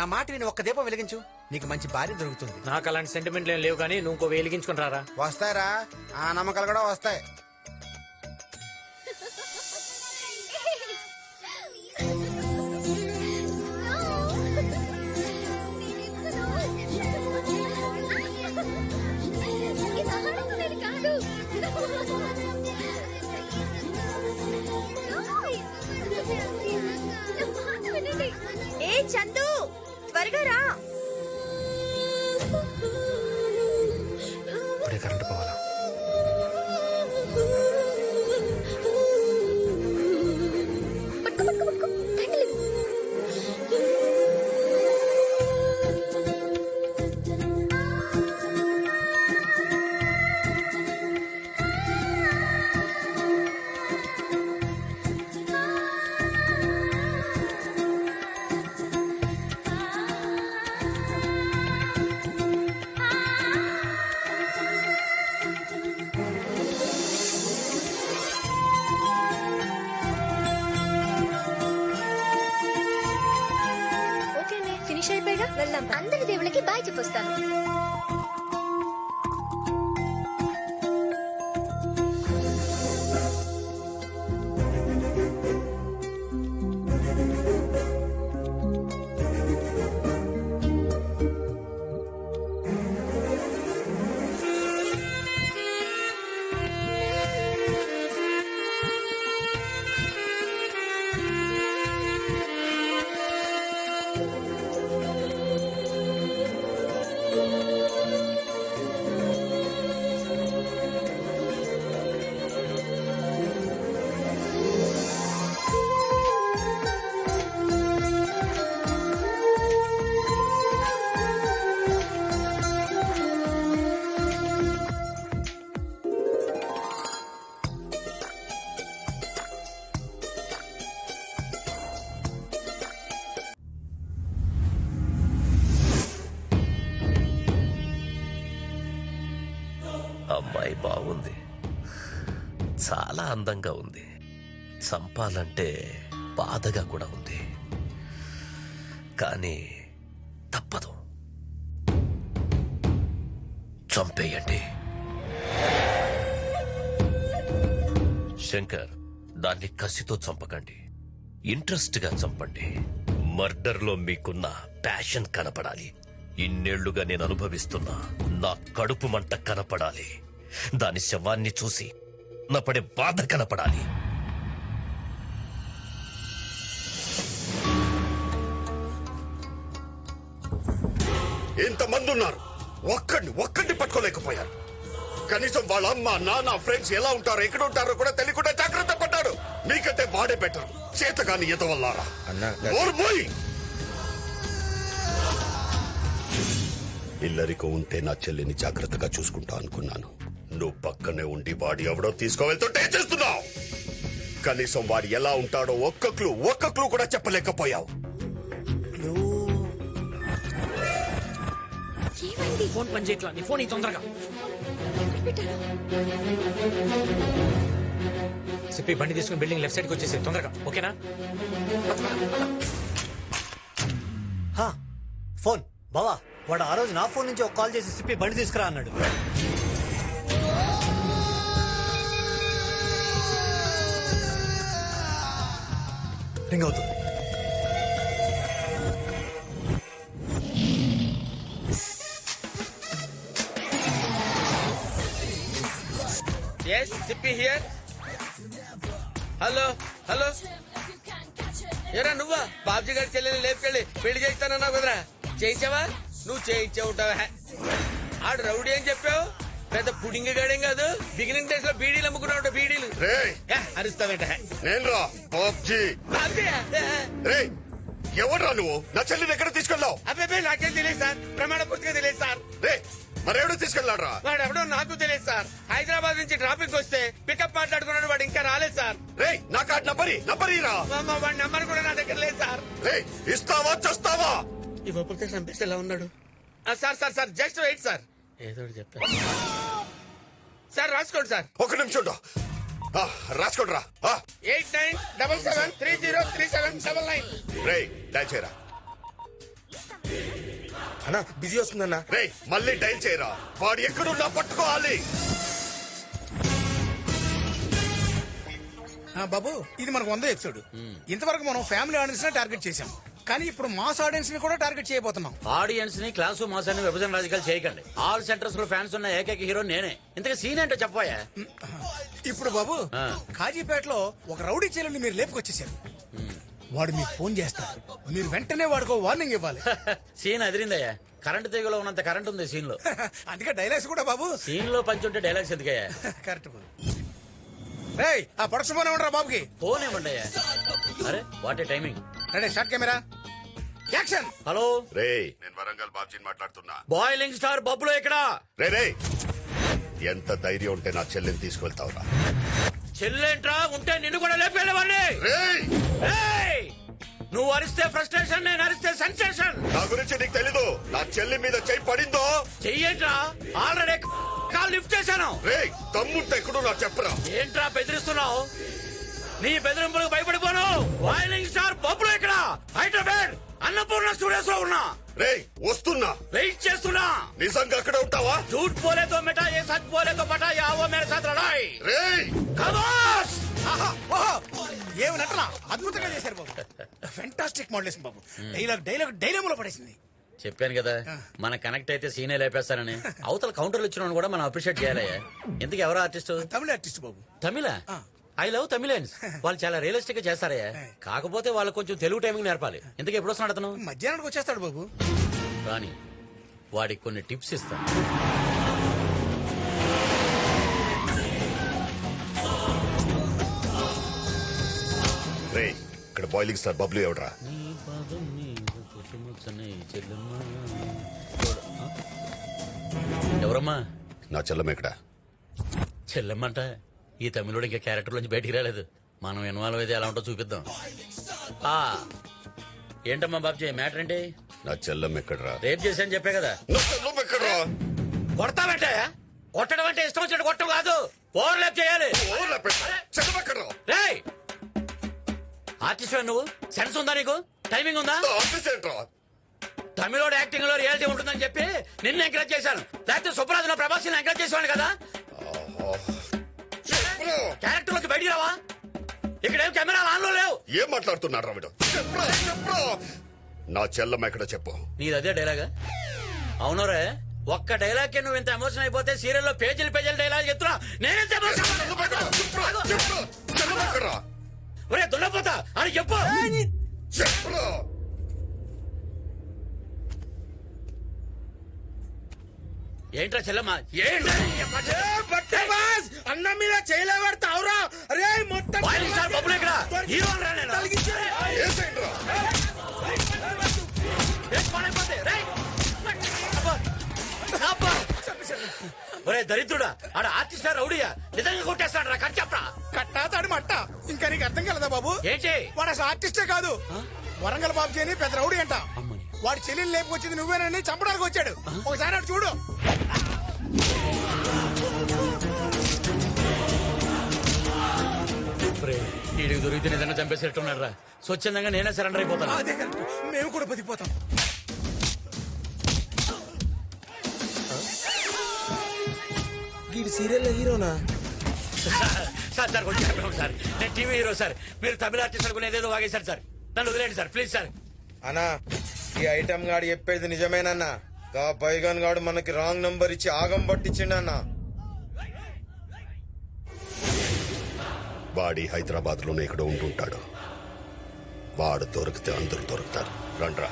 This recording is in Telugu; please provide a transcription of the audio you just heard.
నా మాట విని ఒక్క దీపం వెలిగించు, నీకు మంచి భార్య దొరుకుతుంది. నాకు అలాంటి సెంటిమెంట్లు ఏం లేవు, కానీ నువ్వు ఇంకో వెలిగించుకుని రారా. వస్తాయిరా, ఆ నమ్మకాలు కూడా వస్తాయి. ఏ చందు, త్వరగా రా. ఇప్పుడే కరెంట్ పోవాలా? ఓకేనే, ఫినిష్ అయిపోయాగా వెళ్దాం. అందరి దేవుళ్ళకి బాయ్ చెప్పొస్తాను. అమ్మాయి బాగుంది, చాలా అందంగా ఉంది. చంపాలంటే బాధగా కూడా ఉంది, కానీ తప్పదు. చంపేయండి. శంకర్, దాన్ని కసితో చంపకండి, ఇంట్రెస్ట్ గా చంపండి. మర్డర్ లో మీకున్న ప్యాషన్ కనపడాలి. ఇన్నేళ్లుగా నేను అనుభవిస్తున్నా నా కడుపు మంట కనపడాలి. దాని శవాన్ని చూసి నా పడే బాధ కనపడాలి. ఇంతమంది ఉన్నారు, ఒక్కడిని పట్టుకోలేకపోయారు. కనీసం వాళ్ళ అమ్మ నాన్న ఫ్రెండ్స్ ఎలా ఉంటారో ఎక్కడ ఉంటారో కూడా తెలియకుండా జాగ్రత్త పడ్డాడు. మీకంటే వాడే బెటర్. చేతగాని ఈత వల్లారా. ఇల్లరికో ఉంటే నా చెల్లిని జాగ్రత్తగా చూసుకుంటా అనుకున్నాను. నువ్వు పక్కనే ఉండి వాడి ఎవడో తీసుకువెళ్తుంటే చేస్తున్నావు. కనీసం వాడు ఎలా ఉంటాడో ఒక్క క్లూ కూడా చెప్పలేకపోయావు. ఫోన్ పని చేయట్లా, నీ ఫోన్ తొందరగా. సిప్పి, బండి తీసుకుని బిల్డింగ్ లెఫ్ట్ సైడ్కి వచ్చేసి తొందరగా, ఓకేనా? ఫోన్ బావా, వాడు ఆ రోజు నా ఫోన్ నుంచి ఒక కాల్ చేసి సిప్పి బండి తీసుకురా అన్నాడు. రింగ్ అవుతుంది. Yes, Sippy here. Hello hello, ఏరా నువ్వా? బాబ్జీ గారి చెల్లెలు లేపుకెళ్ళి పెళ్లి చేస్తానన్నావు కదరా, చేయించావా? నువ్వు చేయించే ఉంటావా? ఆడు రౌడీ అని చెప్పావు, పెద్ద పుడింగి గాడేం కాదు. బిగినింగ్ డేస్ లో బీడీలు అమ్ముకున్నావు, బీడీలు. అరుస్తావేంట? నేను రా బాబ్జీ. ఎవడ్రా నువ్వు? నా చెల్లిని ఎక్కడ తీసుకెళ్ళావు? అబ్బాయి నాకేం తెలియదు సార్, ప్రమాణ పూర్తిగా తెలియదు సార్. మరెవడో తీసుకెళ్లాడ్రా? వాడు ఎవడో నాకు తెలియదు సార్. హైదరాబాద్ నుంచి ట్రాఫిక్ వస్తే పికప్ మాట్లాడుకున్నాడు, వాడు ఇంకా రాలేదు సార్. నా కార్డు నంబరీరా. వాడి నంబర్ కూడా నా దగ్గర లేదు సార్. ఇస్తావా చస్తావా? ఇవ్వకపోతే చంపేస్తే ఎలా ఉన్నాడు? Sir sir sir just wait sir, ఏదో చెప్పారు సార్. రాసుకోండి సార్. ఒక నిమిషం రాసుకోండి రా. 8977303779. రేయ్ డైల్ చేయరా. అన్నా బిజీ వస్తుందన్నా. రే మళ్ళీ డైల్ చేయరా, వాడు ఎక్కడున్నా పట్టుకోవాలి. బాబు ఇది మనకు 100 ఎపిసోడ్. ఇంతవరకు మనం ఫ్యామిలీ ఆడియన్స్ నే టార్గెట్ చేసాం, కానీ ఇప్పుడు మాస్ ఆడియన్స్ ని కూడా టార్గెట్ చేయబోతున్నాం. ఆడియన్స్ ని క్లాసు మాసాన్ని విభజన రాజకీయాలు చేయకండి. ఆల్ సెంటర్స్ లో ఫ్యాన్స్ ఉన్న ఏకైక హీరో నేనే. ఇంతగా సీన్ ఏంటో చెప్పబోయా. ఇప్పుడు బాబు కాజీపేటలో ఒక రౌడీ చీలని మీరు లేపుకొచ్చేసారు. వాడు మీకు ఫోన్ చేస్తాడు, మీరు వెంటనే వాడికి వార్నింగ్ ఇవ్వాలి. సీన్ అదిరిందయ్యా. కరెంట్ తీగలో ఉన్నంత కరెంట్ ఉంది సీన్ లో. అందుకే డైలాగ్స్ కూడా బాబు సీన్ లో పంచి ఉంటే డైలాగ్స్ ఎందుకయ్యా. కరెక్ట్ బాబు. రేయ్ ఆ ప్రొడక్షన్ ఫోన్ ఇవ్వండిరా బాబుకి. ఫోన్ ఏమండి అయ్యా. అరే what a timing. Ready shot camera action. Hello రే నేను వరంగల్ బాబ్జీని మాట్లాడుతున్నా. బాయిలింగ్ స్టార్ బబ్బులో ఇక్కడ. రే రే ఎంత ధైర్యం ఉంటే నా చెల్లిని తీసుకెళ్తావురా? చెల్లేంట్రా ఉంటే నిన్ను కూడా లేపేవాడిని. రేయ్ నువ్వు అరిస్తే ఫ్రస్ట్రేషన్, నేను అరిస్తే సెన్సేషన్. నా గురించి నీకు తెలీదు. నా చెల్లి మీద చెయ్యి పడిందో చెయ్యేంట్రా, ఆల్రెడీ కాల్ లిఫ్ట్ చేశాను. రే తమ్ముంటే ఎక్కడో నాకు చెప్పరా. ఏంట్రా బెదిరిస్తున్నావు? నీ బెదిరింపులకు భయపడిపోను. బాయిలింగ్ స్టార్ బబ్బులో ఇక్కడ హైదరాబాద్ అన్నపూర్ణ స్టూడియోస్ లో ఉన్నా. రే వస్తున్నా, వెయిట్ చేస్తున్నా. నిజంగా అక్కడ ఉంటావా? झूठ बोले तो मिटा, ये सच बोले तो पटा, या वो मेरे साथ लड़ाई. రే ఖమోష్. ఆహా, ఓహో, ఏమి నటన అద్భుతంగా చేశారు బాబు. ఫెంటాస్టిక్ మోడలేషన్ బాబు. డైలాగ్ లో పడేసింది. చెప్పాను కదా మన కనెక్ట్ అయితే సీనే లేపేస్తానని. అవతల కౌంటర్లు ఇచ్చిన కూడా మనం అప్రిషియేట్ చేయాలయ్యా. ఎందుకు ఎవరో ఆర్టిస్ట్? తమిళ ఆర్టిస్ట్ బాబు. తమిళ? I love Tamilians. వాళ్ళు చాలా రియలిస్టిక్ గా చేస్తారయ్యా. కాకపోతే వాళ్ళు కొంచెం తెలుగు టైమింగ్ నేర్పాలి. ఎందుకు ఎప్పుడు వస్తున్నాడు అతను? మధ్యాహ్నానికి వచ్చేస్తాడు బాబు. రాని వాడికి కొన్ని టిప్స్ ఇస్తాను. రే ఇక్కడ బాయిలింగ్ స్టార్ బబ్లు ఎవడరా? ఎవరమ్మా? నా చెల్లం ఎక్కడ? చెల్లెమ్మంట ఈ తమిళుడు ఇంకా క్యారెక్టర్ నుంచి బయటికి రాలేదు. మనం ఇన్వాల్వ్ అయితే ఎలా ఉంటో చూపిద్దాం. ఆ ఏంటమ్మా బాబ్జీ మ్యాటర్ ఏంటి? నా చెల్లం ఎక్కడరా? రేప్ చేశాను చెప్పే కదా. నా చెల్లం ఎక్కడరా? కొడతామంటే కొట్టడం అంటే ఇష్టం వచ్చినట్టు కొట్టడం కాదు, ఓవర్లాప్ చేయాలి. చెల్లం ఎక్కడరా? రేయ్ ఆర్టిస్ట్ నువ్వు, సెన్స్ ఉందా నీకు? టైమింగ్ ఉందా? ఆఫీస్ ఏంట్రా? తమిళోడు యాక్టింగ్ లో రియాలిటీ ఉంటుందని చెప్పి నిన్ను ఎంకరేజ్ చేశాను. లేకపోతే సుప్రాజ్ ప్రభాస్ ఎంకరేజ్ చేసేవాడు కదా. క్యారెక్టర్ లోకి బయటికి రావా? ఇక్కడేం కెమెరా ఆన్ లో లేవు. ఏం మాట్లాడుతున్నాడు రావిడ? నా చెల్లం ఎక్కడ చెప్పు. నీది అదే డైలాగా? అవునరే, ఒక్క డైలాగ్ కి నువ్వు ఇంత ఎమోషన్ అయిపోతే సీరియల్ లో పేజీలు పేజీలు డైలాగ్ చెప్తున్నా. నేనెంత ఒరే దున్నపోతా అని చెప్పు. ఏంట్రా చెల్లమ్మా? అన్న మీద చేయలేబడతావురా? అరే మొత్తం బబ్బులు ఇక్కడ హీరో రా. నేను ఒరే దరిద్రుడా, ఆడ ఆర్టిస్ట్ రౌడీయా నిజంగా కొట్టేస్తాడు రా. కట్ చెప్పరా. కట్టా తాడు మట్ట. ఇంకా నీకు అర్థం కలదా బాబు? ఏంటి వాడు అసలు ఆర్టిస్టే కాదు, వరంగల్ బాబు అని పెద్ద రౌడీ అంట. వాడి చెల్లెలు లేపుకొచ్చింది నువ్వేనని చంపడానికి వచ్చాడు. ఒకసారి అటు చూడు. వీడికి దొరికితే నిజంగా చంపేసేట్టున్నాడు రా. స్వచ్ఛందంగా నేనే సరెండర్ అయిపోతాను. అదే కరెక్ట్, మేము కూడా బతికిపోతాం. వీడి సీరియల్ హీరోనా? సార్ సార్ కొంచెం చెప్పండి సార్. నేను టీవీ హీరో సార్. మీరు తమిళ ఆర్టిస్ట్ అనుకునేదేదో వాగేశారు సార్. నన్ను వదిలేండి సార్ ప్లీజ్ సార్. అన్నా ఈ ఐటమ్ గాడు చెప్పేది నిజమేనన్నా? గా పైగాన్ గాడు మనకి రాంగ్ నంబర్ ఇచ్చి ఆగం పట్టించిండన్నా. వాడి హైదరాబాద్ లోనే ఇక్కడ ఉంటుంటాడు. వాడు దొరికితే అందరూ దొరుకుతారు. రండ్రా.